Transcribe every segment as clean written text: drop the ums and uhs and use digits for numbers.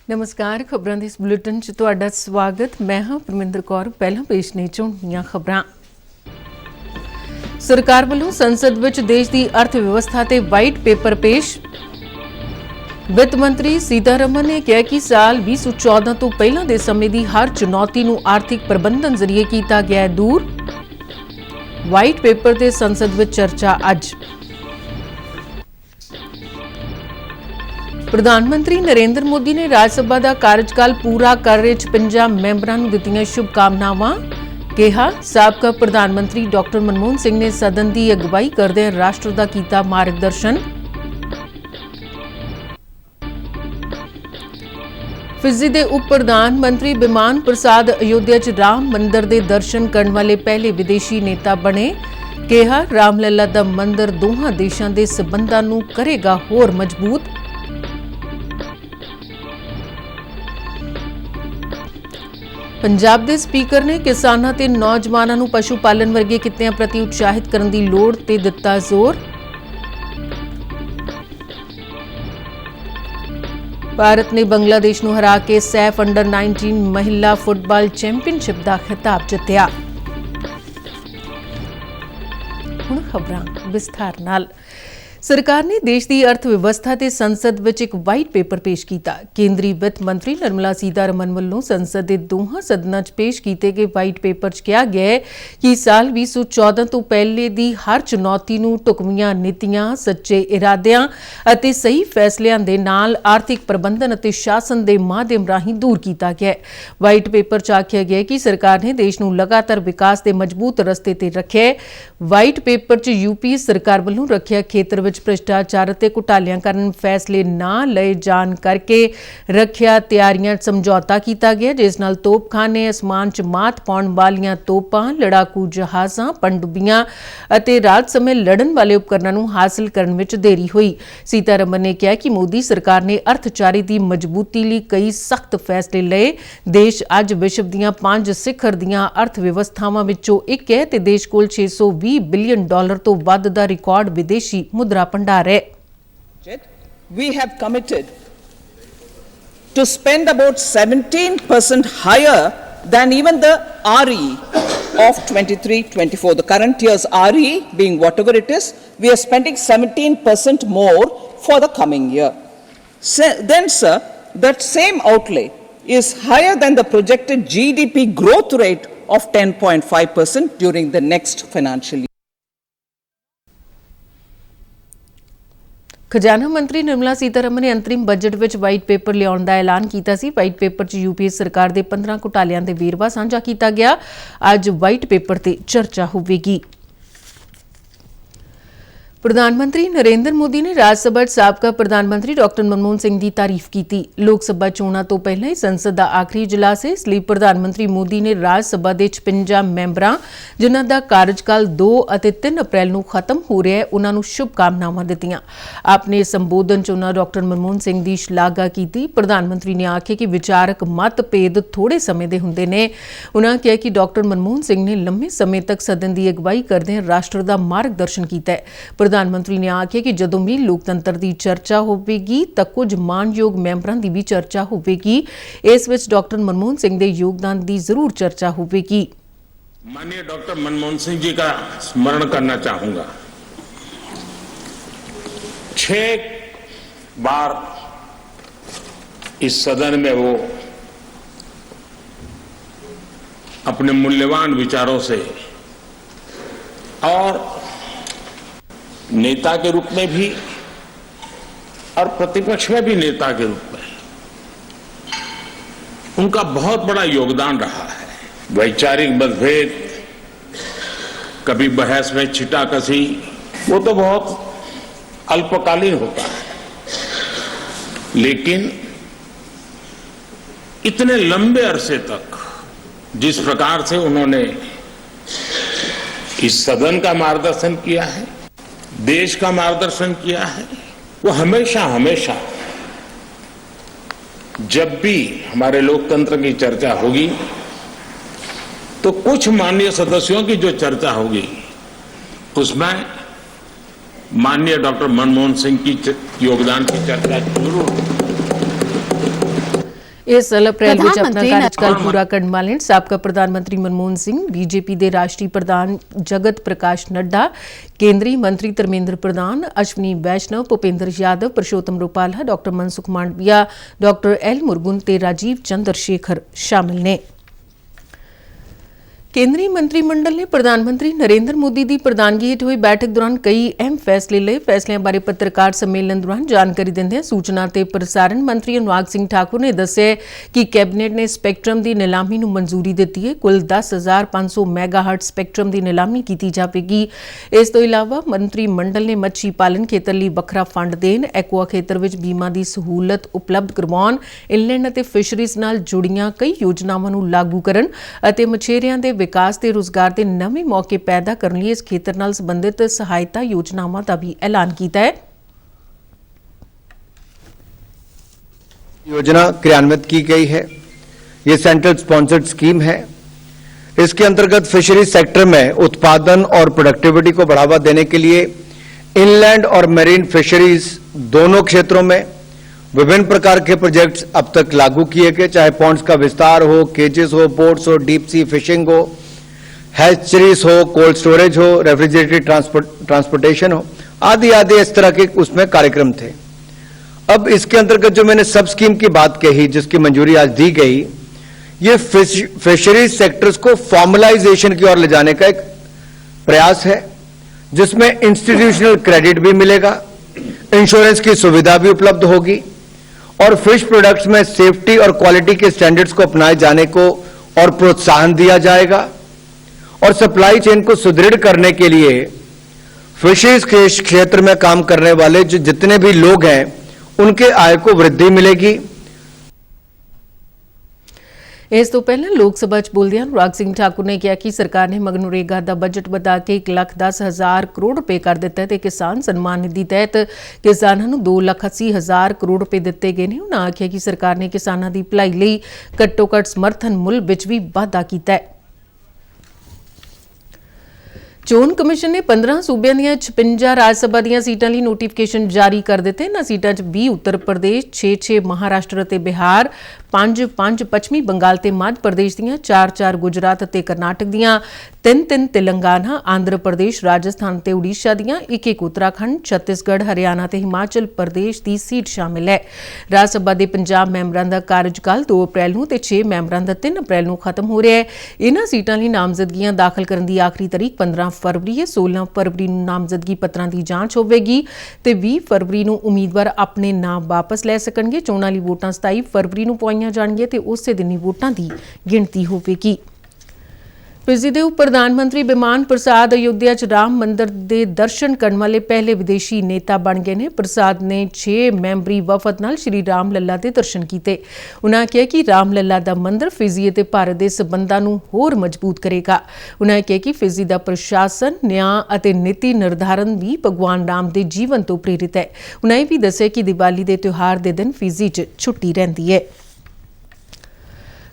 नमस्कार खबरों के इस बुलेटिन च तुहाडा स्वागत। मैं हाँ परमिंदर कौर। पहला पेश ने ਝੋਂਦੀਆਂ खबरां। सरकार ਵੱਲੋਂ संसद विच देश की अर्थव्यवस्था ते वाइट पेपर पेश। वित्त मंत्री सीतारमन ने कहा कि साल 2014 तो पहला दे समय की हर चुनौती नूं आर्थिक प्रबंधन जरिए किया गया है दूर। वाइट पेपर ते संसद विच चर्चा अज। प्रधानमंत्री नरेंद्र मोदी ने राज्यसभा का कार्यकाल पूरा कर रहे 56 मैंबरां नूं दित्तियां शुभकामनावां। कहा साबका प्रधानमंत्री डॉक्टर मनमोहन सिंह ने सदन की अगवाई करदे राष्ट्र का कीता मार्गदर्शन। फिजी के उप प्रधानमंत्री बिमान प्रसाद अयोध्या च राम मंदिर के दर्शन करने वाले पहले विदेशी नेता बने। कहा रामलला का मंदिर दोहां देशों के संबंधां नूं करेगा होर मजबूत। पंजाब के स्पीकर ने किसानों ते नौजवानों नूं पशु पालन वर्गे कित्तियां प्रति उत्साहित करने की लोड़ ते दिता जोर। भारत ने बांग्लादेश नूं हरा के सैफ अंडर 19 महिला फुटबॉल चैंपीयनशिप का खिताब जित्तिया। हुण खबरां विस्तार नाल। सरकार ने देश की अर्थव्यवस्था ते संसद विच एक वाइट पेपर पेश किया। केंद्रीय वित्त मंत्री निर्मला सीतारमन वालों संसद के दोहां सदनां च पेश किए गए वाइट पेपर च कहा गया है कि साल 2014 तो पहले की हर चुनौती नूं ढुकवीआं नीतियां, सच्चे इरादिਆਂ ਅਤੇ सही फैसलिਆਂ ਦੇ ਨਾਲ आर्थिक प्रबंधन ਅਤੇ शासन के माध्यम राਹੀਂ दूर किया गया है। वाइट पेपर च आखिया गया कि सरकार ने देश नूं लगातार विकास के मजबूत रस्ते ते रखिया है। वाइट पेपर च यूपीए सरकार वालों रखिया खेतर भ्रष्टाचार ते घोटालियां कारण फैसले ना लए जान करके रखिया तैयारियां समझौता किया गया, जिस नाल तोपखाने, आसमान च मात पाउण वालियां तोपां, लड़ाकू जहाज़ां, पनडुब्बियां अते रात समय लड़न वाले उपकरणां नूं हासिल करन विच देरी हुई। सीतारमन ने कहा कि मोदी सरकार ने अर्थचारी की मजबूती लई कई सख्त फैसले लए। देश अज विश्व दीआं 5 सिखर दीआं अर्थव्यवस्थावां विचों एक है ते देश कोल $620 बिलियन तो वध दा रिकॉर्ड विदेशी मुद्रा भंडार है। We have committed to spend about 17% higher than even the RE of 23-24. The current year's RE being whatever it is, we are spending 17% more for the coming year. Then, sir, that same outlay is higher than the projected GDP growth rate of 10.5% during the next financial year. खजाना मंत्री निर्मला सीतारमन ने अंतरिम budget विच white paper लियाउण दा ऐलान कीता सी। White paper च UPA सरकार दे 15 घोटालियां दे वेरवा साझा कीता गया। अज वाइट पेपर ते चर्चा होवेगी। प्रधानमंत्री नरेंद्र मोदी ने राज्यसभा साबका प्रधानमंत्री डॉक्टर मनमोहन सिंह की तारीफ की। लोकसभा चोणां तो पहला ही संसद का आखिरी इजलास है, इसलिए प्रधानमंत्री मोदी ने राज्यसभा के 56 मैंबरां जिन्हां दा कार्यकाल 2 और 3 अप्रैल को खत्म हो रहा है उन्हां नूं शुभकामनावां दित्तियां। अपने संबोधन च उन्हां डॉक्टर मनमोहन सिंह की शलाघा की। प्रधानमंत्री ने आख्या कि विचारक मतभेद थोड़े समय के हुंदे ने। उन्हां कहा कि डॉक्टर मनमोहन सिंह ने लंबे समय तक सदन की अगवाई करदे राष्ट्र का मार्गदर्शन किया है। प्रधानमंत्री ने आख्या कि जदों भी लोकतंत्र की चर्चा होगी तो कुछ मानयोग मैंबरां की भी चर्चा होगी। इस विच डॉक्टर मनमोहन सिंह के योगदान की जरूर चर्चा होगी। माननीय डॉक्टर मनमोहन सिंह जी का स्मरण करना चाहूंगा। 6 बार इस सदन में वो अपने मूल्यवान विचारों से और नेता के रूप में भी और प्रतिपक्ष में भी नेता के रूप में उनका बहुत बड़ा योगदान रहा है। वैचारिक मतभेद, कभी बहस में छिटाकशी, वो तो बहुत अल्पकालीन होता है, लेकिन इतने लंबे अरसे तक जिस प्रकार से उन्होंने इस सदन का मार्गदर्शन किया है, देश का मार्गदर्शन किया है, वो हमेशा हमेशा जब भी हमारे लोकतंत्र की चर्चा होगी तो कुछ माननीय सदस्यों की जो चर्चा होगी उसमें माननीय डॉक्टर मनमोहन सिंह की योगदान की चर्चा जरूर। इस साल अप्रैल ਵਿੱਚ ਆਪਣਾ प्रधानमंत्री ਕਾਰਜਕਾਲ ਪੂਰਾ ਕਰਨ ਵਾਲੇ ਸਾਬਕਾ ਪ੍ਰਧਾਨ ਮੰਤਰੀ ਮਨਮੋਹਨ ਸਿੰਘ, ਬੀਜੇਪੀ ਦੇ ਰਾਸ਼ਟਰੀ ਪ੍ਰਧਾਨ ਜਗਤ ਪ੍ਰਕਾਸ਼ ਨੱਡਾ, ਕੇਂਦਰੀ ਮੰਤਰੀ ਧਰਮੇਂਦਰ ਪ੍ਰਧਾਨ, ਅਸ਼ਵਨੀ ਵੈਸ਼ਨਵ, ਭੁਪੇਂਦਰ ਯਾਦਵ, परशोत्तम रुपाला, डॉ मनसुख मांडविया, डॉ एल मुरुगन ते राजीव चंद्रशेखर शामिल ने। केंद्रीय मंत्रिमंडल ने प्रधानमंत्री नरेंद्र मोदी की प्रधानगी हेठ हुई बैठक दौरान कई अहम फैसले लिए। फैसलों बारे पत्रकार सम्मेलन दौरान जानकारी देंदे सूचना ते प्रसारण मंत्री अनुराग सिंह ठाकुर ने दस्सिया कि कैबिनेट ने स्पैक्ट्रम की नीलामी नूं मंजूरी दी है। कुल 10,500 मैगाहर्ट स्पैक्ट्रम की नीलामी की जाएगी। इस तो इलावा मंत्रिमंडल ने मच्छी पालन खेतर लिए वखरा फंड देन, एक्वा खेतर में बीमा की सहूलत उपलब्ध करवाउण, इनलैंड अते फिशरीज नाल जुड़ियां कई योजनावां नूं लागू करन अते मछेरियां दे विकास ते रोजगार के नवे मौके पैदा करने लिए इस खेतर नाल संबंधित सहायता योजनावां का भी ऐलान किया है। योजना क्रियान्वित की गई है। ये सेंट्रल स्पॉन्सर्ड स्कीम है। इसके अंतर्गत फिशरीज सेक्टर में उत्पादन और प्रोडक्टिविटी को बढ़ावा देने के लिए इनलैंड और मेरीन फिशरीज दोनों क्षेत्रों में विभिन्न प्रकार के प्रोजेक्ट्स अब तक लागू किए गए, चाहे पॉन्ड्स का विस्तार हो, केजेस हो, बोट्स हो, डीप सी फिशिंग हो, हैचरीज हो, कोल्ड स्टोरेज हो, रेफ्रिजरेटेड ट्रांसपोर्टेशन हो, आदि आदि इस तरह के उसमें कार्यक्रम थे। अब इसके अंतर्गत जो मैंने सब स्कीम की बात कही, जिसकी मंजूरी आज दी गई, ये फिशरीज सेक्टर्स को फॉर्मलाइजेशन की ओर ले जाने का एक प्रयास है, जिसमें इंस्टीट्यूशनल क्रेडिट भी मिलेगा, इंश्योरेंस की सुविधा भी उपलब्ध होगी और फिश प्रोडक्ट्स में सेफ्टी और क्वालिटी के स्टैंडर्ड्स को अपनाए जाने को और प्रोत्साहन दिया जाएगा और सप्लाई चेन को सुदृढ़ करने के लिए फिशरीज के क्षेत्र में काम करने वाले जो जितने भी लोग हैं उनके आय को वृद्धि मिलेगी। इस तो पहले लोक सभा च बोलदे अनुराग सिंह ठाकुर ने कहा कि सरकार ने मनरेगा का बजट बढ़ा के 1,10,000 करोड़ रुपए कर दिता है ते किसान सम्मान निधि तहत किसानों नूं 2,80,000 करोड़ रुपए दिते गए ने। उन्होंने आख्या कि सरकार ने किसानों की भलाई लई घट्टो घट्ट समर्थन मुल विच भी वाधा कीता है। चोन कमिशन ने 15 सूबे दी 56 राज सभा दी सीटां लई नोटिफिकेशन जारी कर दिते। इन्हां सीटां च 20 उत्तर प्रदेश, 6-6 महाराष्ट्र ते बिहार, 5-5 पश्चिमी बंगाल ते मध्य प्रदेश दियां, 4-4 गुजरात ते कर्नाटक दियां, 3-3 तेलंगाना, आंध्र प्रदेश, राजस्थान ते उड़ीसा दियां, 1-1 उत्तराखंड, छत्तीसगढ़, हरियाणा ते हिमाचल प्रदेश की सीट शामिल है। राज सभा के 50 मैंबरां दा कार्यकाल 2 अप्रैल नूं ते 6 मैंबरां दा 3 अप्रैल नूं खत्म हो रहा है। इन्हां सीटां लई नामजदगियां दाखिल करन दी आखिरी तारीख 15 फरवरी है। 16 फरवरी नूं नामजदगी पत्रां की जांच होवेगी ते 20 फरवरी नूं उम्मीदवार अपने नाम वापस लै सकणगे। चोणां लई वोटां 27 फरवरी नूं पाईआं जाणगीआं ते उसे दिन ही वोटां की गिणती होवेगी। फिजी के उप प्रधानमंत्री बिमान प्रसाद अयोध्या च राम मंदिर के दर्शन करने वाले पहले विदेशी नेता बन गए हैं। प्रसाद ने 6 मैंबरी वफद नाल श्री राम लला के दर्शन किए। उन्होंने कहा कि राम लला का मंदिर फिजी ते भारत के संबंधों को होर मजबूत करेगा। उन्होंने कहा कि फिजी का प्रशासन, न्याय और नीति निर्धारण भी भगवान राम के जीवन तो प्रेरित है। उन्होंने भी दस्सिया कि दिवाली के त्यौहार के दिन फिजी च छुट्टी रहती है।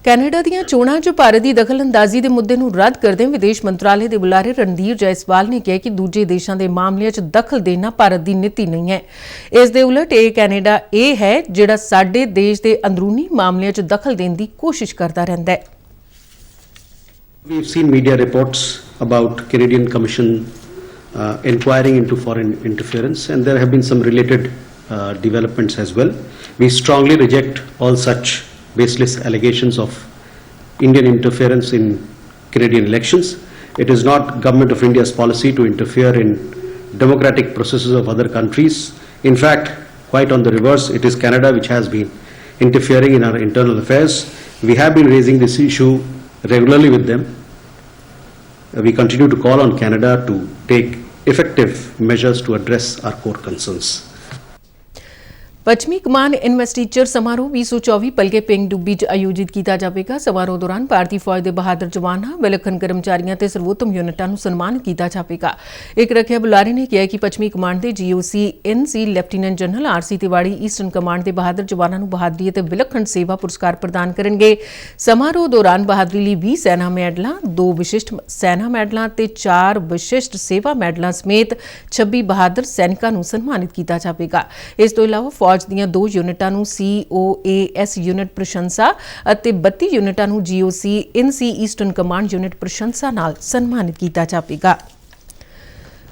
कैनेडा दीआं चोणां 'ਚ भारत की दखलअंदाजी के मुद्दे नूं रद्द करदे विदेश मंत्रालय के बुलारे रणधीर जायसवाल ने कहा कि दूजे देशों के मामलों 'ਚ दखल देना भारत की नीति नहीं है। इस दे उलट ये कैनेडा ये है जिहड़ा साडे देश के अंदरूनी मामलों 'ਚ दखल देने की कोशिश करता रहता है। We've seen media reports about Canadian Commission inquiring into foreign interference, and there have been some related developments as well. We strongly reject all such baseless allegations of Indian interference in Canadian elections. It is not Government of India's policy to interfere in democratic processes of other countries. In fact, quite on the reverse, it is Canada which has been interfering in our internal affairs. We have been raising this issue regularly with them. We continue to call on Canada to take effective measures to address our core concerns. पश्चिमी कमान इन्वेस्टीचर समारोह 2024 पलके ping डुब्बी च आयोजित किया जाएगा। समारोह दौरान भारतीय फौज के बहादुर जवानों, विलखण कर्मचारियों ते सर्वोत्तम यूनिटां नूं सन्मानित किया जाएगा। एक रखिया बुलारे ने कहा कि पश्चिमी कमांड के GOC NC lieutenant general RC Tiwari eastern command के बहादुर जवानों नूं बहादरी ते विलखण सेवा पुरस्कार प्रदान करेंगे। समारोह दौरान बहादरी लिए 20 सेना मैडलों, 2 विशिष्ट सेना मैडलों ते 4 विशिष्ट सेवा मैडलों समेत 26 बहादुर सैनिकों नूं सन्मानित किया जाएगा। इस तो इलावा फौज ਫੌਜ ਦੀਆਂ 2 ਯੂਨਿਟਾਂ ਨੂੰ COAS ਯੂਨਿਟ ਪ੍ਰਸ਼ੰਸਾ ਅਤੇ 32 ਯੂਨਿਟਾਂ ਨੂੰ GOC INC eastern command unit ਪ੍ਰਸ਼ੰਸਾ ਨਾਲ ਸਨਮਾਨਿਤ ਕੀਤਾ ਜਾਵੇਗਾ।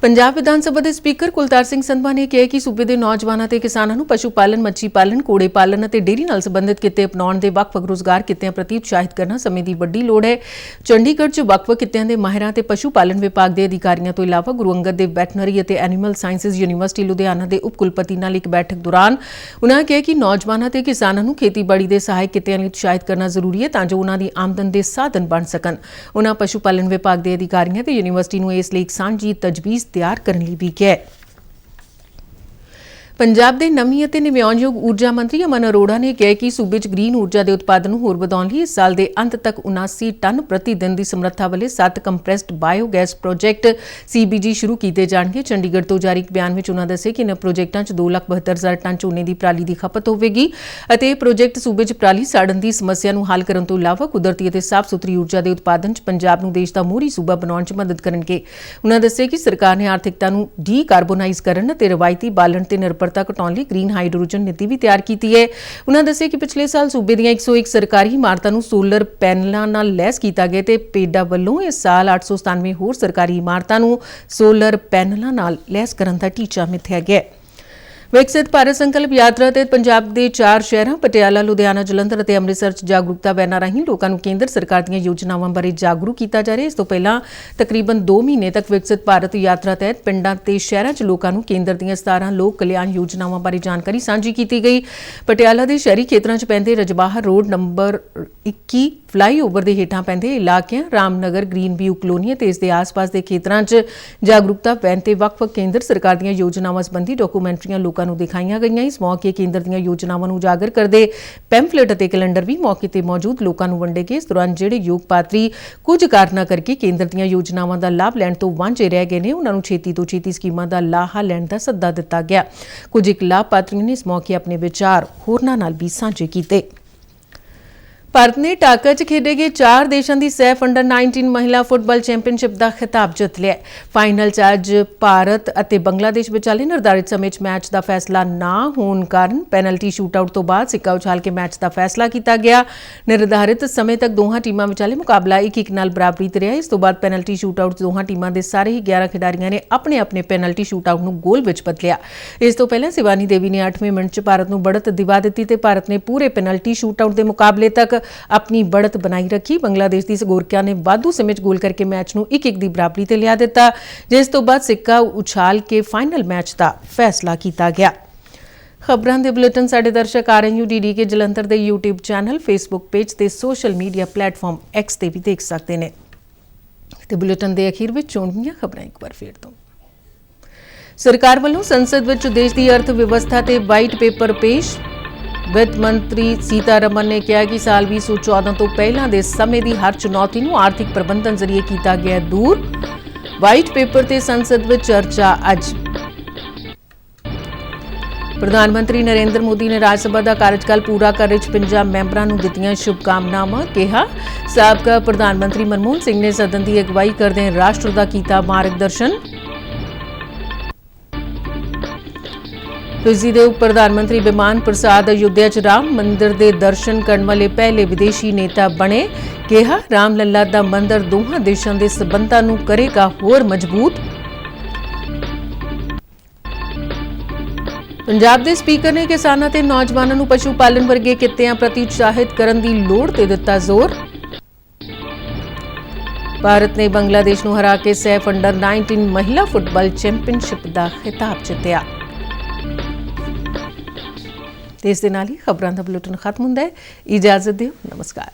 ਪੰਜਾਬ ਵਿਧਾਨ ਸਭਾ ਦੇ ਸਪੀਕਰ ਕੁਲਤਾਰ ਸਿੰਘ ਸੰਧਵਾ ਨੇ ਕਿਹਾ ਕਿ ਸੂਬੇ ਦੇ ਨੌਜਵਾਨਾਂ ਤੇ ਕਿਸਾਨਾਂ ਨੂੰ ਪਸ਼ੂ ਪਾਲਣ, ਮੱਛੀ ਪਾਲਣ, ਕੋੜੇ ਪਾਲਣ ਅਤੇ ਡੇਅਰੀ ਨਾਲ ਸੰਬੰਧਿਤ ਕਿੱਤੇ ਅਪਣਾਉਣ ਦੇ ਵੱਖ-ਵੱਖ ਰੁਜ਼ਗਾਰ ਕਿੱਤਿਆਂ ਪ੍ਰਤੀ ਉਤਸ਼ਾਹਿਤ ਕਰਨਾ ਸਮੇਂ ਦੀ ਵੱਡੀ ਲੋੜ ਹੈ। ਚੰਡੀਗੜ੍ਹ 'ਚ ਵੱਖ-ਵੱਖ ਕਿੱਤਿਆਂ ਦੇ ਮਾਹਿਰਾਂ ਤੇ ਪਸ਼ੂ ਪਾਲਣ ਵਿਭਾਗ ਦੇ ਅਧਿਕਾਰੀਆਂ ਤੋਂ ਇਲਾਵਾ ਗੁਰੂ ਅੰਗਦ ਦੇਵ ਵੈਟਰਨਰੀ ਅਤੇ ਐਨੀਮਲ ਸਾਇੰਸਿਜ਼ ਯੂਨੀਵਰਸਿਟੀ ਲੁਧਿਆਣਾ ਦੇ ਉਪ ਕੁਲਪਤੀ ਨਾਲ ਇੱਕ ਬੈਠਕ ਦੌਰਾਨ ਉਨ੍ਹਾਂ ਕਿਹਾ ਕਿ ਨੌਜਵਾਨਾਂ ਤੇ ਕਿਸਾਨਾਂ ਨੂੰ ਖੇਤੀਬਾੜੀ ਦੇ ਸਹਾਇਕ ਕਿੱਤਿਆਂ ਲਈ ਉਤਸ਼ਾਹਿਤ ਕਰਨਾ ਜ਼ਰੂਰੀ ਹੈ ਤਾਂ ਜੋ ਉਨ੍ਹਾਂ ਦੀ ਆਮਦਨ ਦੇ ਸਾਧਨ ਬਣ ਸਕਣ। ਉਨ੍ਹਾਂ ਪਸ਼ੂ ਪਾਲਣ ਵਿਭਾਗ ਦੇ ਅਧਿਕਾਰੀਆਂ ਤੇ ਯੂਨੀਵਰਸਿਟੀ ਨੂੰ ਇਸ ਲਈ ਇੱਕ ਸਾਂਝੀ ਤਜਵੀਜ਼ ਤਿਆਰ ਕਰਨ ਲਈ ਵੀ ਕਿਹਾ। ਪੰਜਾਬ ਦੇ ਨਵੀਂ ਅਤੇ ਨਵਿਆਉਣਯੋਗ ਊਰਜਾ ਮੰਤਰੀ ਅਮਨ ਅਰੋੜਾ ਨੇ ਕਿਹਾ ਕਿ ਸੂਬੇ 'ਚ ਗ੍ਰੀਨ ਊਰਜਾ ਦੇ ਉਤਪਾਦਨ ਨੂੰ ਹੋਰ ਵਧਾਉਣ ਲਈ ਇਸ ਸਾਲ ਦੇ ਅੰਤ ਤੱਕ 79 ਟਨ ਪ੍ਰਤੀ ਦਿਨ ਦੀ ਸਮਰੱਥਾ ਵਾਲੇ 7 ਕੰਪਰੈਸਡ ਬਾਇਓਗੈਸ ਪ੍ਰੋਜੈਕਟ CBG ਸ਼ੁਰੂ ਕੀਤੇ ਜਾਣਗੇ। ਚੰਡੀਗੜ੍ਹ ਤੋਂ ਜਾਰੀ ਇੱਕ ਬਿਆਨ ਵਿੱਚ ਉਨ੍ਹਾਂ ਦੱਸਿਆ ਕਿ ਇਨ੍ਹਾਂ ਪ੍ਰੋਜੈਕਟਾਂ 'ਚ 2,72,000 ਟਨ ਝੋਨੇ ਦੀ ਪਰਾਲੀ ਦੀ ਖਪਤ ਹੋਵੇਗੀ ਅਤੇ ਇਹ ਪ੍ਰੋਜੈਕਟ ਸੂਬੇ 'ਚ ਪਰਾਲੀ ਸਾੜਨ ਦੀ ਸਮੱਸਿਆ ਨੂੰ ਹੱਲ ਕਰਨ ਤੋਂ ਇਲਾਵਾ ਕੁਦਰਤੀ ਅਤੇ ਸਾਫ਼ ਸੁਥਰੀ ਊਰਜਾ ਦੇ ਉਤਪਾਦਨ 'ਚ ਪੰਜਾਬ ਨੂੰ ਦੇਸ਼ ਦਾ ਮੋਹਰੀ ਸੂਬਾ ਬਣਾਉਣ 'ਚ ਮਦਦ ਕਰਨਗੇ। ਉਨ੍ਹਾਂ ਦੱਸਿਆ ਕਿ ਸਰਕਾਰ ਨੇ ਆਰਥਿਕਤਾ ਨੂੰ ਡੀਕਾਰਬੋਨਾਈਜ਼ ਕਰਨ ਅਤੇ ਰਵਾਇਤੀ ਬਾਲਣ ਤੇ ਨਿਰਭਰਤਾ ਘਟਾਉਣ ਲਈ ਹਾਈਡਰੋਜਨ ਨੀਤੀ ਵੀ ਤਿਆਰ ਕੀਤੀ ਹੈ। ਉਨ੍ਹਾਂ ਦੱਸਿਆ ਕਿ ਪਿਛਲੇ ਸਾਲ ਸੂਬੇ ਦੀਆਂ 101 ਸਰਕਾਰੀ ਇਮਾਰਤਾਂ ਨੂੰ ਸੋਲਰ ਪੈਨਲਾਂ ਨਾਲ ਲੈਸ ਕੀਤਾ ਗਿਆ ਤੇ ਪੇਡਾ ਵੱਲੋਂ ਇਸ ਸਾਲ 897 ਹੋਰ ਸਰਕਾਰੀ ਇਮਾਰਤਾਂ ਨੂੰ ਸੋਲਰ ਪੈਨਲਾਂ ਨਾਲ ਲੈਸ ਕਰਨ ਦਾ ਟੀਚਾ ਮਿੱਥਿਆ ਗਿਆ। ਵਿਕਸਿਤ ਭਾਰਤ ਸੰਕਲਪ ਯਾਤਰਾ ਤਹਿਤ ਪੰਜਾਬ ਦੇ 4 ਸ਼ਹਿਰਾਂ ਪਟਿਆਲਾ, ਲੁਧਿਆਣਾ, ਜਲੰਧਰ ਅਤੇ ਅੰਮ੍ਰਿਤਸਰ 'ਚ ਜਾਗਰੂਕਤਾ ਵੈਨਾਂ ਰਾਹੀਂ ਲੋਕਾਂ ਨੂੰ ਕੇਂਦਰ ਸਰਕਾਰ ਦੀਆਂ ਯੋਜਨਾਵਾਂ ਬਾਰੇ ਜਾਗਰੂਕ ਕੀਤਾ ਜਾ ਰਿਹਾ ਹੈ। ਇਸ ਤੋਂ ਪਹਿਲਾਂ ਤਕਰੀਬਨ 2 ਮਹੀਨੇ ਤੱਕ ਵਿਕਸਿਤ ਭਾਰਤ ਯਾਤਰਾ ਤਹਿਤ ਪਿੰਡਾਂ ਤੇ ਸ਼ਹਿਰਾਂ 'ਚ ਲੋਕਾਂ ਨੂੰ ਕੇਂਦਰ ਦੀਆਂ 17 ਲੋਕ ਕਲਿਆਣ ਯੋਜਨਾਵਾਂ ਬਾਰੇ ਜਾਣਕਾਰੀ ਸਾਂਝੀ ਕੀਤੀ ਗਈ। ਪਟਿਆਲਾ ਦੇ ਸ਼ਹਿਰੀ ਖੇਤਰਾਂ 'ਚ ਪੈਂਦੇ ਰਜਬਾਹਰ ਰੋਡ ਨੰਬਰ 21 ਫਲਾਈਓਵਰ ਦੇ ਹੇਠਾਂ ਪੈਂਦੇ ਇਲਾਕਿਆਂ ਰਾਮਨਗਰ, ਗ੍ਰੀਨ ਵਿਊ ਕਲੋਨੀ ਅਤੇ ਇਸ ਦੇ ਆਸ-ਪਾਸ ਦੇ ਖੇਤਰਾਂ 'ਚ ਜਾਗਰੂਕਤਾ ਵੈਨ ਤੇ ਵੱਖ-ਵੱਖ ਕੇਂਦਰ ਸਰਕਾਰ ਦੀਆਂ ਯੋਜਨਾਵਾਂ ਸੰਬੰਧੀ ਡਾਕੂਮੈਂਟਰੀਆਂ ਲੋਕਾਂ ਨੂੰ ਦਿਖਾਈਆਂ ਗਈਆਂ। ਇਸ ਮੌਕੇ ਕੇਂਦਰ ਦੀਆਂ ਯੋਜਨਾਵਾਂ ਨੂੰ ਉਜਾਗਰ ਕਰਦੇ ਪੈਂਫਲੇਟ ਅਤੇ ਕੈਲੰਡਰ ਵੀ ਮੌਕੇ ਤੇ ਮੌਜੂਦ ਲੋਕਾਂ ਨੂੰ ਵੰਡੇ ਗਏ। ਇਸ ਦੌਰਾਨ ਜਿਹੜੇ ਯੋਗ ਪਾਤਰੀ ਕੁਝ ਕਾਰਨਾਂ ਕਰਕੇ ਕੇਂਦਰ ਦੀਆਂ ਯੋਜਨਾਵਾਂ ਦਾ ਲਾਭ ਲੈਣ ਤੋਂ ਵਾਂਝੇ ਰਹਿ ਗਏ ਨੇ ਉਹਨਾਂ ਨੂੰ ਛੇਤੀ ਤੋਂ ਛੇਤੀ ਸਕੀਮਾਂ ਦਾ ਲਾਹਾ ਲੈਣ ਦਾ ਸੱਦਾ ਦਿੱਤਾ ਗਿਆ। ਕੁਝ ਇੱਕ ਲਾਭ ਪਾਤਰੀਆਂ ਨੇ ਇਸ ਮੌਕੇ ਆਪਣੇ ਵਿਚਾਰ ਹੋਰਨਾਂ ਨਾਲ ਵੀ ਸਾਂਝੇ ਕੀਤੇ। ਭਾਰਤ ਨੇ ਢਾਕਾ 'ਚ ਖੇਡੇ ਗਏ 4 ਦੇਸ਼ਾਂ ਦੀ ਸੈਫ ਅੰਡਰ 19 ਮਹਿਲਾ ਫੁੱਟਬਾਲ ਚੈਂਪੀਅਨਸ਼ਿਪ ਦਾ ਖਿਤਾਬ ਜਿੱਤ ਲਿਆ। ਫਾਈਨਲ 'ਚ ਅੱਜ ਭਾਰਤ ਅਤੇ ਬੰਗਲਾਦੇਸ਼ ਵਿਚਾਲੇ ਨਿਰਧਾਰਿਤ ਸਮੇਂ 'ਚ ਮੈਚ ਦਾ ਫੈਸਲਾ ਨਾ ਹੋਣ ਕਾਰਨ ਪੈਨਲਟੀ ਸ਼ੂਟਆਊਟ ਤੋਂ ਬਾਅਦ ਸਿੱਕਾ ਉਛਾਲ ਕੇ ਮੈਚ ਦਾ ਫੈਸਲਾ ਕੀਤਾ ਗਿਆ। ਨਿਰਧਾਰਿਤ ਸਮੇਂ ਤੱਕ ਦੋਹਾਂ ਟੀਮਾਂ ਵਿਚਾਲੇ ਮੁਕਾਬਲਾ 1-1 ਨਾਲ ਬਰਾਬਰੀ ਤੇ ਰਿਹਾ। ਇਸ ਤੋਂ ਬਾਅਦ ਪੈਨਲਟੀ ਸ਼ੂਟਆਊਟ 'ਚ ਦੋਹਾਂ ਟੀਮਾਂ ਦੇ ਸਾਰੇ ਹੀ 11 ਖਿਡਾਰੀਆਂ ਨੇ ਆਪਣੇ ਪੈਨਲਟੀ ਸ਼ੂਟਆਊਟ ਨੂੰ ਗੋਲ ਵਿੱਚ ਬਦਲਿਆ। ਇਸ ਤੋਂ ਪਹਿਲਾਂ ਸਿਵਾਨੀ ਦੇਵੀ ਨੇ 8ਵੇਂ ਮਿੰਟ 'ਚ ਭਾਰਤ ਨੂੰ बढ़त ਦਿਵਾ ਦਿੱਤੀ ਤੇ ਭਾਰਤ ਨੇ ਪੂਰੇ ਪੈਨਲਟੀ ਸ਼ੂਟਆਊਟ ਦੇ ਮੁਕਾਬਲੇ ਤੱਕ ਆਪਣੀ बढ़त बनाई रखी। बांग्लादेश की गोरकिया ने वाधू समय गोल करके मैच नूं 1-1 की बराबरी ते लिया दिता, जिस तो बाद सिक्का उछाल के फाइनल मैच का फैसला किया गया। खबरां दे बुलेटिन साडे दर्शक RNU DD के जलंधर दे YouTube चैनल, फेसबुक पेज ते सोशल मीडिया प्लेटफॉर्म X ते भी देख सकते हैं। ते बुलेटिन दे अखीर विच चोण दीआं खबरां एक बार फिर तो। सरकार वालों संसद विच देश की अर्थ व्यवस्था ते वाइट पेपर पेश। ਵਿੱਤ ਮੰਤਰੀ ਸੀਤਾਰਮਨ ਨੇ ਕਿਹਾ ਕਿ ਸਾਲ 2014 ਤੋਂ ਪਹਿਲਾਂ ਦੇ ਸਮੇਂ ਦੀ ਹਰ ਚੁਣੌਤੀ ਨੂੰ ਆਰਥਿਕ ਪ੍ਰਬੰਧਨ ਜ਼ਰੀਏ ਕੀਤਾ ਗਿਆ ਦੂਰ। ਵਾਈਟ ਪੇਪਰ ਤੇ ਸੰਸਦ ਵਿੱਚ ਚਰਚਾ ਅੱਜ। ਪ੍ਰਧਾਨ ਮੰਤਰੀ ਨਰਿੰਦਰ ਮੋਦੀ ਨੇ ਰਾਜ ਸਭਾ ਦਾ ਕਾਰਜਕਾਲ ਪੂਰਾ ਕਰਨ ਵਿੱਚ 50 ਮੈਂਬਰਾਂ ਨੂੰ ਦਿੱਤੀਆਂ ਸ਼ੁਭਕਾਮਨਾਵਾਂ। ਕਿਹਾ ਸਾਬਕਾ ਪ੍ਰਧਾਨ ਮੰਤਰੀ ਮਨਮੋਹਨ ਸਿੰਘ ਨੇ ਸਦਨ ਦੀ ਅਗਵਾਈ ਕਰਦੇ ਰਾਸ਼ਟਰ ਦਾ ਕੀਤਾ ਮਾਰਗਦਰਸ਼ਨ। फिजी के उप प्रधानमंत्री विमान प्रसाद अयोध्या च राम मंदिर के दर्शन करने वाले पहले विदेशी नेता बने। कहा रामलला का मंदिर दोहां देशों के संबंधां नूं करेगा होर मजबूत। पंजाब के स्पीकर ने किसानों ते नौजवानों नूं पशु पालन वर्गे कित्तियां प्रति उत्साहित करन दी लोड़ ते दिता जोर। भारत ने बांग्लादेश नूं हरा के सैफ अंडर 19 महिला फुटबाल चैंपीयनशिप का खिताब जित्तिया। इस दे नाल ही खबरां दा बुलेटिन खत्म हुंदा है। इजाजत दिओ, नमस्कार।